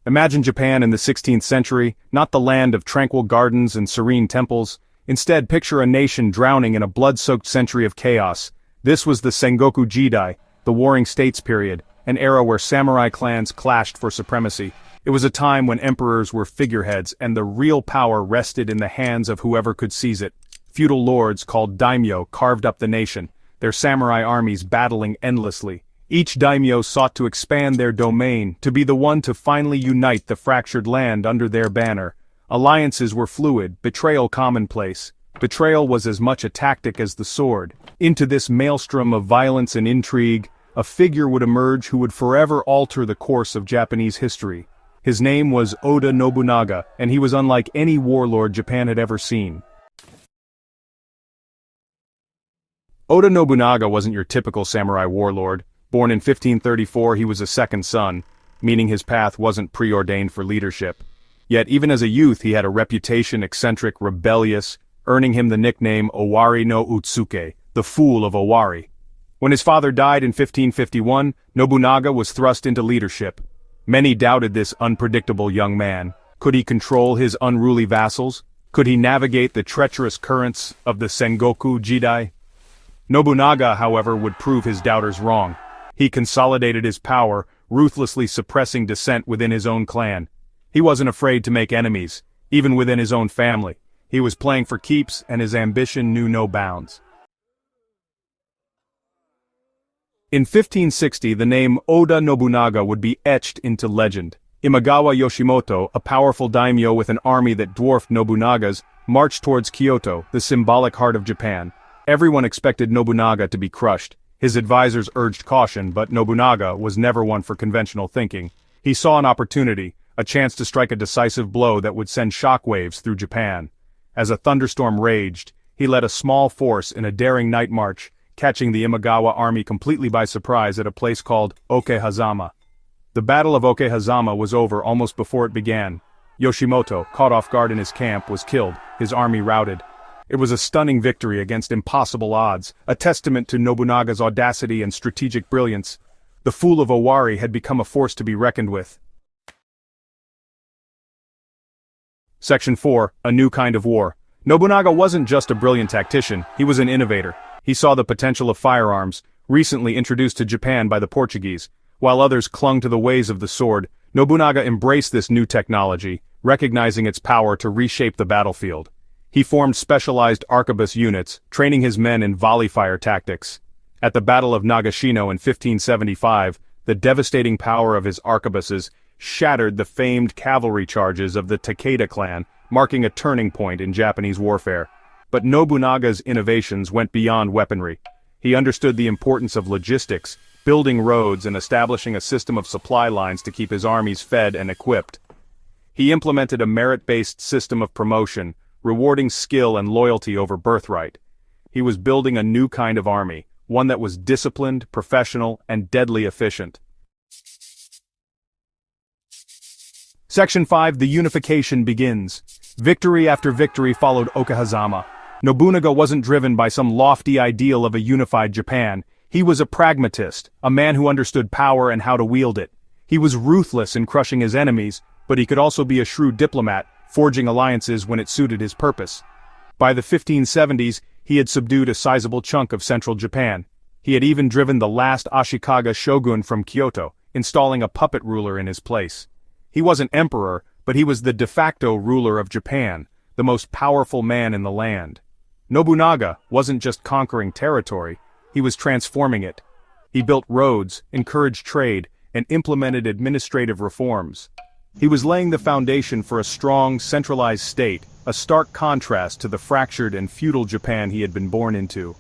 Imagine Japan in the 16th century, not the land of tranquil gardens and serene temples. Instead, picture a nation drowning in a blood-soaked century of chaos. This was the Sengoku Jidai, the Warring States period, an era where samurai clans clashed for supremacy. It was a time when emperors were figureheads and the real power rested in the hands of whoever could seize it. Feudal lords called daimyo carved up the nation, their samurai armies battling endlessly. Each daimyo sought to expand their domain, to be the one to finally unite the fractured land under their banner. Alliances were fluid, betrayal commonplace. Betrayal was as much a tactic as the sword. Into this maelstrom of violence and intrigue, a figure would emerge who would forever alter the course of Japanese history. His name was Oda Nobunaga, and he was unlike any warlord Japan had ever seen. Oda Nobunaga wasn't your typical samurai warlord. Born in 1534, he was a second son, meaning his path wasn't preordained for leadership. Yet even as a youth he had a reputation eccentric, rebellious, earning him the nickname Owari no Utsuke, the Fool of Owari. When his father died in 1551, Nobunaga was thrust into leadership. Many doubted this unpredictable young man. Could he control his unruly vassals? Could he navigate the treacherous currents of the Sengoku Jidai? Nobunaga, however, would prove his doubters wrong. He consolidated his power, ruthlessly suppressing dissent within his own clan. He wasn't afraid to make enemies, even within his own family. He was playing for keeps, and his ambition knew no bounds. In 1560, the name Oda Nobunaga would be etched into legend. Imagawa Yoshimoto, a powerful daimyo with an army that dwarfed Nobunaga's, marched towards Kyoto, the symbolic heart of Japan. Everyone expected Nobunaga to be crushed. His advisors urged caution, but Nobunaga was never one for conventional thinking. He saw an opportunity, a chance to strike a decisive blow that would send shockwaves through Japan. As a thunderstorm raged, he led a small force in a daring night march, catching the Imagawa army completely by surprise at a place called Okehazama. The Battle of Okehazama was over almost before it began. Yoshimoto, caught off guard in his camp, was killed, his army routed. It was a stunning victory against impossible odds, a testament to Nobunaga's audacity and strategic brilliance. The Fool of Owari had become a force to be reckoned with. Section 4. A New Kind of War. Nobunaga wasn't just a brilliant tactician, he was an innovator. He saw the potential of firearms, recently introduced to Japan by the Portuguese. While others clung to the ways of the sword, Nobunaga embraced this new technology, recognizing its power to reshape the battlefield. He formed specialized arquebus units, training his men in volley fire tactics. At the Battle of Nagashino in 1575, the devastating power of his arquebuses shattered the famed cavalry charges of the Takeda clan, marking a turning point in Japanese warfare. But Nobunaga's innovations went beyond weaponry. He understood the importance of logistics, building roads and establishing a system of supply lines to keep his armies fed and equipped. He implemented a merit-based system of promotion, rewarding skill and loyalty over birthright. He was building a new kind of army, one that was disciplined, professional, and deadly efficient. Section 5. The Unification begins. Victory after victory followed Okehazama. Nobunaga wasn't driven by some lofty ideal of a unified Japan. He was a pragmatist, a man who understood power and how to wield it. He was ruthless in crushing his enemies, but he could also be a shrewd diplomat, forging alliances when it suited his purpose. By the 1570s, he had subdued a sizable chunk of central Japan. He had even driven the last Ashikaga shogun from Kyoto, installing a puppet ruler in his place. He wasn't emperor, but he was the de facto ruler of Japan, the most powerful man in the land. Nobunaga wasn't just conquering territory, he was transforming it. He built roads, encouraged trade, and implemented administrative reforms. He was laying the foundation for a strong, centralized state, a stark contrast to the fractured and feudal Japan he had been born into.